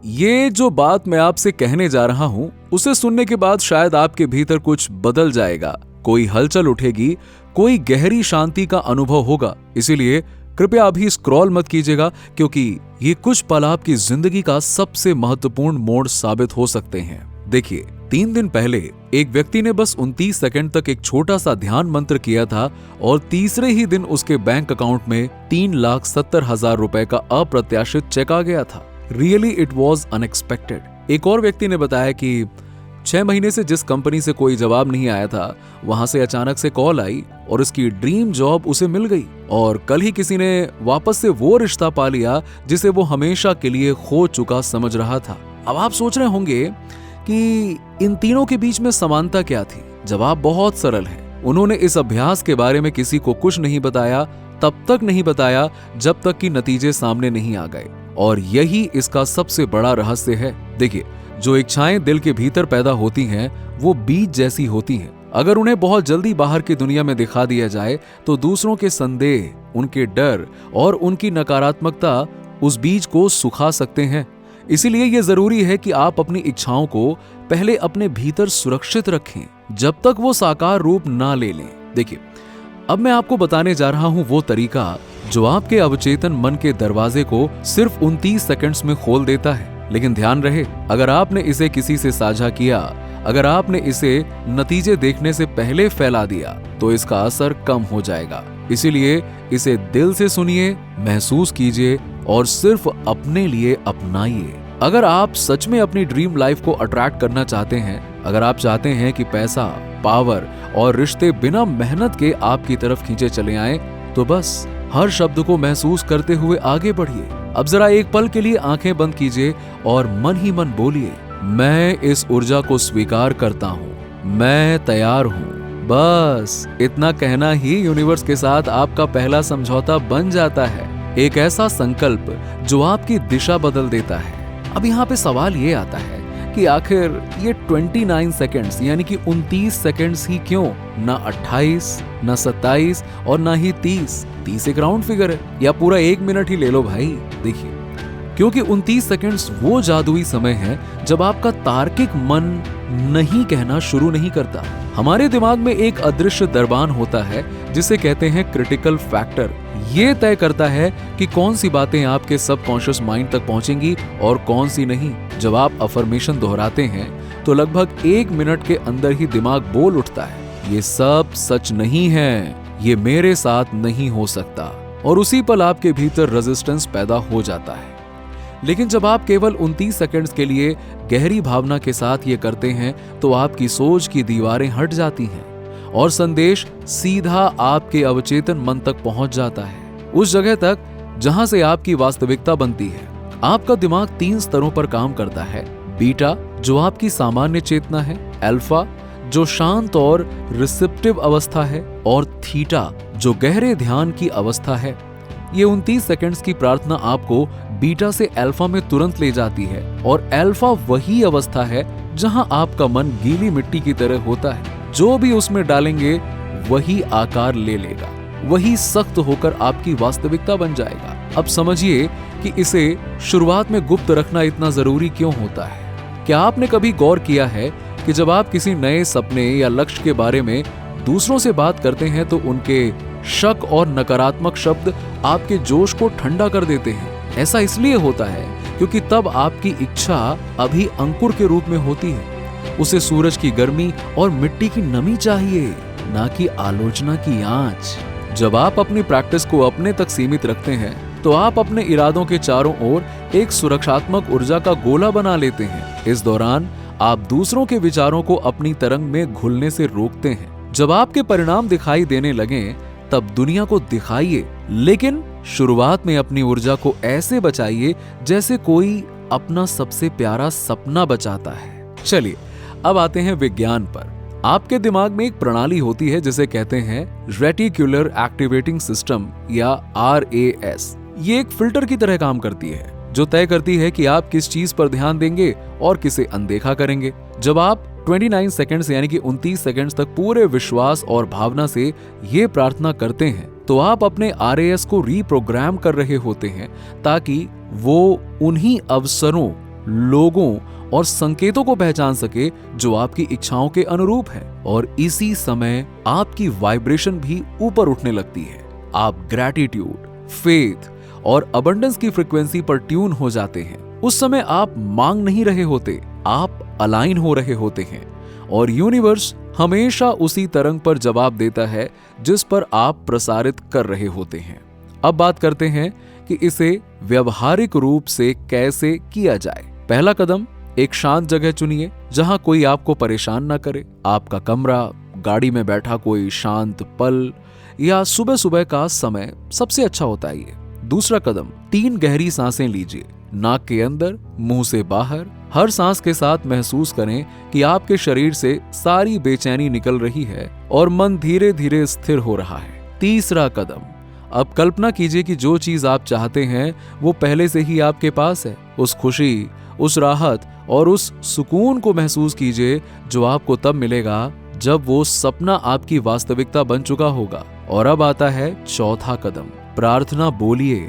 ये जो बात मैं आपसे कहने जा रहा हूं, उसे सुनने के बाद शायद आपके भीतर कुछ बदल जाएगा, कोई हलचल उठेगी, कोई गहरी शांति का अनुभव होगा। इसीलिए कृपया अभी स्क्रॉल मत कीजिएगा, क्योंकि ये कुछ पल आपकी जिंदगी का सबसे महत्वपूर्ण मोड़ साबित हो सकते हैं। देखिए, 3 दिन पहले एक व्यक्ति ने बस 29 सेकंड तक एक छोटा सा ध्यान मंत्र किया था और तीसरे ही दिन उसके बैंक अकाउंट में 3,70,000 रुपए का अप्रत्याशित चेक आ गया था। Really it was unexpected. एक और व्यक्ति ने बताया कि 6 महीने से जिस कंपनी से कोई जवाब नहीं आया था, वहां से अचानक से कॉल आई और उसकी ड्रीम जॉब उसे मिल गई। और कल ही किसी ने वापस से वो रिश्ता पा लिया जिसे वो हमेशा के लिए खो चुका समझ रहा था। अब आप सोच रहे होंगे कि इन तीनों के बीच में समानता क्या थी? जवाब बहुत सरल है। उन्होंने इस अभ्यास के बारे में किसी को कुछ नहीं बताया, तब तक नहीं बताया जब तक कि नतीजे सामने नहीं आ गए। और यही इसका सबसे बड़ा रहस्य है। देखिए, जो इच्छाएं दिल के भीतर पैदा होती हैं, वो बीज जैसी होती हैं। अगर उन्हें बहुत जल्दी बाहर की दुनिया में दिखा दिया जाए तो दूसरों के संदेह, उनके डर और उनकी नकारात्मकता उस बीज को सुखा सकते हैं। इसीलिए यह जरूरी है कि आप अपनी इच्छाओं को पहले अपने भीतर सुरक्षित रखें, जब तक वो साकार रूप ना ले लें। देखिए, अब मैं आपको बताने जा रहा हूं वो तरीका जो आपके अवचेतन मन के दरवाजे को सिर्फ 29 सेकंड्स में खोल देता है। लेकिन ध्यान रहे, अगर आपने इसे किसी से साझा किया, अगर आपने इसे नतीजे देखने से पहले फैला दिया, तो इसका असर कम हो जाएगा। इसीलिए इसे दिल से सुनिए, महसूस कीजिए और सिर्फ अपने लिए अपनाइए। अगर आप सच में अपनी ड्रीम लाइफ को अट्रैक्ट करना चाहते हैं, अगर आप चाहते हैं कि पैसा, पावर और रिश्ते बिना मेहनत के आपकी तरफ खींचे चले आएं, तो बस हर शब्द को महसूस करते हुए आगे बढ़िए। अब जरा एक पल के लिए आंखें बंद कीजिए और मन ही मन बोलिए, मैं इस ऊर्जा को स्वीकार करता हूँ, मैं तैयार हूँ। बस इतना कहना ही यूनिवर्स के साथ आपका पहला समझौता बन जाता है। एक ऐसा संकल्प जो आपकी दिशा बदल देता है। अब यहाँ पे सवाल ये आता है कि आखिर ये 29 सेकंड्स यानी कि 29 सेकंड्स ही क्यों? ना 28, ना 27 और ना ही 30 एक राउंड फिगर है, या पूरा 1 मिनट ही ले लो भाई। देखिए, क्योंकि 29 सेकंड्स वो जादुई समय है जब आपका तार्किक मन नहीं कहना शुरू नहीं करता। हमारे दिमाग में एक अदृश्य दरबान होता है जिसे कहते हैं क्रिटिकल फैक्टर। ये तय करता है कि कौन सी बातें आपके सबकॉन्शियस माइंड तक पहुंचेंगी और कौन सी नहीं। जब आप अफर्मेशन दोहराते हैं तो लगभग 1 मिनट के अंदर ही दिमाग बोल उठता है, ये सब सच नहीं है, ये मेरे साथ नहीं हो सकता। और उसी पल आपके भीतर रेजिस्टेंस पैदा हो जाता है। लेकिन जब आप केवल 29 सेकंड्स के लिए गहरी भावना के साथ ये करते हैं, तो आपकी सोच की दीवारें हट जाती हैं और संदेश सीधा आपके अवचेतन मन तक पहुंच जाता है, उस जगह तक जहां से आपकी वास्तविकता बनती है। आपका दिमाग 3 स्तरों पर काम करता है। बीटा, जो आपकी सामान्य चेतना है, अल्फा, जो शांत और रिसेप्टिव अवस्था है, और थीटा, जो गहरे ध्यान की अवस्था है। ये 29 सेकंड्स की प्रार्थना आपको बीटा से अल्फा में तुरंत ले जाती है, और अल्फा वही अवस्था है जहां आपका मन गीली मिट्टी की तरह होता है। जो भी उसमें डालेंगे वही आकार ले लेगा, वही सख्त होकर आपकी वास्तविकता बन जाएगा। अब समझिए कि इसे शुरुआत में गुप्त रखना इतना जरूरी क्यों होता है। क्या आपने कभी गौर किया है कि जब आप किसी नए सपने या लक्ष्य के बारे में दूसरों से बात करते हैं तो उनके शक और नकारात्मक शब्द आपके जोश को ठंडा कर देते हैं? ऐसा इसलिए होता है क्योंकि तब आपकी इच्छा अभी अंकुर के रूप में होती है। उसे सूरज की गर्मी और मिट्टी की नमी चाहिए, ना कि आलोचना की आंच। जब आप अपनी प्रैक्टिस को अपने तक सीमित रखते हैं तो आप अपने इरादों के चारों ओर एक सुरक्षात्मक ऊर्जा का गोला बना लेते हैं। इस दौरान आप दूसरों के विचारों को अपनी तरंग में घुलने से रोकते हैं। जब आपके परिणाम दिखाई देने लगें तब दुनिया को दिखाइए, लेकिन शुरुआत में अपनी ऊर्जा को ऐसे बचाइए जैसे कोई अपना सबसे प्यारा सपना बचाता है। चलिए अब आते हैं विज्ञान पर। आपके दिमाग में एक प्रणाली होती है जिसे कहते हैं रेटिकुलर एक्टिवेटिंग सिस्टम या RAS। ये एक फिल्टर की तरह काम करती है जो तय करती है कि आप किस चीज पर ध्यान देंगे और किसे अनदेखा करेंगे। जब आप 29 सेकंड्स यानी कि 29 सेकंड्स तक पूरे विश्वास और भावना से ये प्रार्थना करते हैं तो आप अपने RAS को रीप्रोग्राम कर रहे होते हैं ताकि वो उन्हीं अवसरों, लोगों और संकेतों को पहचान सके जो आपकी इच्छाओं के अनुरूप है, और इसी समय आपकी वाइब्रेशन भी ऊपर उठने लगती है। आप ग्रैटिट्यूड, फेथ और अबंडेंस की फ्रीक्वेंसी पर ट्यून हो जाते हैं। उस समय आप मांग नहीं रहे होते, आप अलाइन हो रहे होते हैं, और यूनिवर्स हमेशा उसी तरंग पर जवाब देता है जिस पर आप प्रसारित कर रहे होते हैं। अब बात करते हैं कि इसे व्यवहारिक रूप से कैसे किया जाए। पहला कदम, एक शांत जगह चुनिए जहां कोई आपको परेशान ना करे। आपका कमरा, गाड़ी में बैठा कोई शांत पल या सुबह सुबह का समय सबसे अच्छा होता है ये। दूसरा कदम, 3 गहरी सांसें लीजिए, नाक के अंदर, मुंह से बाहर। हर सांस के साथ महसूस करें कि आपके शरीर से सारी बेचैनी निकल रही है और मन धीरे धीरे स्थिर हो रहा है। तीसरा कदम, अब कल्पना कीजिए कि जो चीज आप चाहते हैं वो पहले से ही आपके पास है। उस खुशी, उस राहत और उस सुकून को महसूस कीजिए जो आपको तब मिलेगा जब वो सपना आपकी वास्तविकता बन चुका होगा। और अब आता है चौथा कदम, प्रार्थना बोलिए,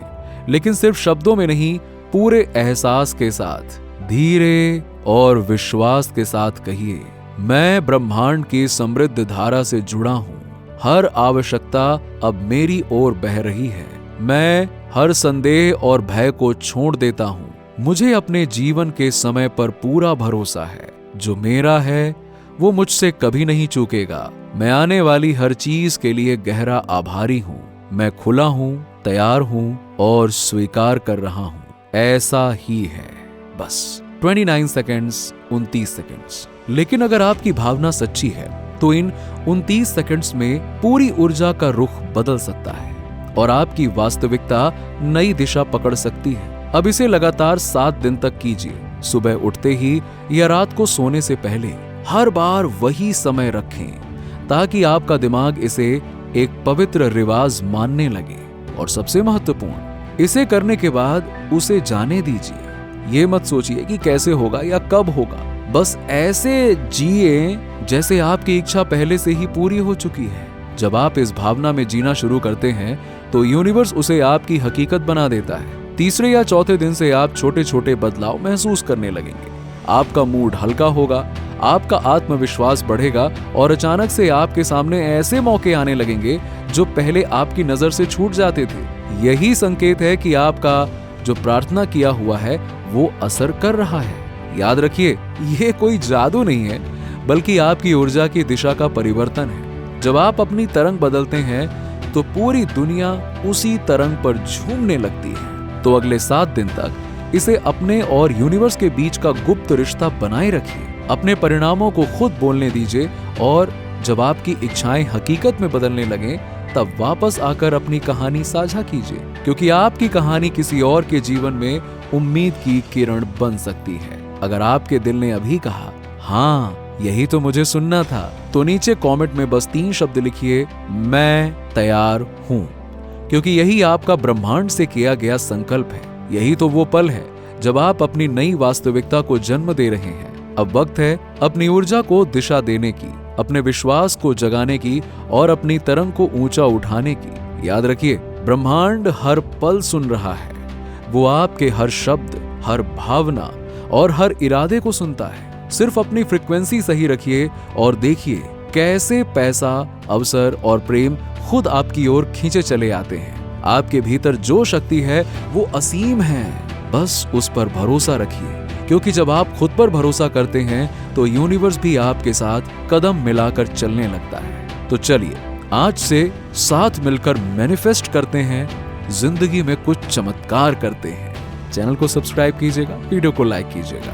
लेकिन सिर्फ शब्दों में नहीं, पूरे एहसास के साथ, धीरे और विश्वास के साथ कहिए, मैं ब्रह्मांड की समृद्ध धारा से जुड़ा हूं। हर आवश्यकता अब मेरी ओर बह रही है। मैं हर संदेह और भय को छोड़ देता हूं। मुझे अपने जीवन के समय पर पूरा भरोसा है। जो मेरा है वो मुझसे कभी नहीं चूकेगा। मैं आने वाली हर चीज के लिए गहरा आभारी हूं। मैं खुला हूं, तैयार हूं और स्वीकार कर रहा हूं। ऐसा ही है। बस 29 सेकेंड्स, 29 सेकेंड्स। लेकिन अगर आपकी भावना सच्ची है तो इन 29 सेकेंड्स में पूरी ऊर्जा का रुख बदल सकता है और आपकी वास्तविकता नई दिशा पकड़ सकती है। अब इसे लगातार 7 दिन तक कीजिए। सुबह उठते ही या रात को सोने से पहले हर बार वही समय रखें ताकि आपका दिमाग इसे एक पवित्र रिवाज मानने लगे। और सबसे महत्वपूर्ण, इसे करने के बाद उसे जाने दीजिए। ये मत सोचिए कि कैसे होगा या कब होगा। बस ऐसे जिए जैसे आपकी इच्छा पहले से ही पूरी हो चुकी है। जब आप इस भावना में जीना शुरू करते हैं तो यूनिवर्स उसे आपकी हकीकत बना देता है। तीसरे या चौथे दिन से आप छोटे छोटे बदलाव महसूस करने लगेंगे। आपका मूड हल्का होगा, आपका आत्मविश्वास बढ़ेगा और अचानक से आपके सामने ऐसे मौके आने लगेंगे जो पहले आपकी नजर से छूट जाते थे। यही संकेत है कि आपका जो प्रार्थना किया हुआ है वो असर कर रहा है। याद रखिए, ये कोई जादू नहीं है, बल्कि आपकी ऊर्जा की दिशा का परिवर्तन है। जब आप अपनी तरंग बदलते हैं तो पूरी दुनिया उसी तरंग पर झूमने लगती है। तो अगले 7 दिन तक इसे अपने और यूनिवर्स के बीच का गुप्त रिश्ता बनाए रखिए। अपने परिणामों को खुद बोलने दीजिए और जब आपकी इच्छाएं हकीकत में बदलने लगें तब वापस आकर अपनी कहानी साझा कीजिए, क्योंकि आपकी कहानी किसी और के जीवन में उम्मीद की किरण बन सकती है। अगर आपके दिल ने अभी कहा, हाँ यही तो मुझे सुनना था, तो नीचे कमेंट में बस 3 शब्द लिखिए, मैं तैयार हूं, क्योंकि यही आपका ब्रह्मांड से किया गया संकल्प है। यही तो वो पल है जब आप अपनी नई वास्तविकता को जन्म दे रहे हैं। अब वक्त है अपनी ऊर्जा को दिशा देने की, अपने विश्वास को जगाने की और अपनी तरंग को ऊंचा उठाने की। याद रखिए, ब्रह्मांड हर पल सुन रहा है। वो आपके हर शब्द, हर भावना और हर इरादे को सुनता है। सिर्फ अपनी फ्रीक्वेंसी सही रखिए और देखिए कैसे पैसा, अवसर और प्रेम खुद आपकी ओर खींचे चले आते हैं। आपके भीतर जो शक्ति है वो असीम है। बस उस पर भरोसा रखिए, क्योंकि जब आप खुद पर भरोसा करते हैं तो यूनिवर्स भी आपके साथ कदम मिलाकर चलने लगता है। तो चलिए आज से साथ मिलकर मैनिफेस्ट करते हैं, जिंदगी में कुछ चमत्कार करते हैं। चैनल को सब्सक्राइब कीजिएगा, वीडियो को लाइक कीजिएगा।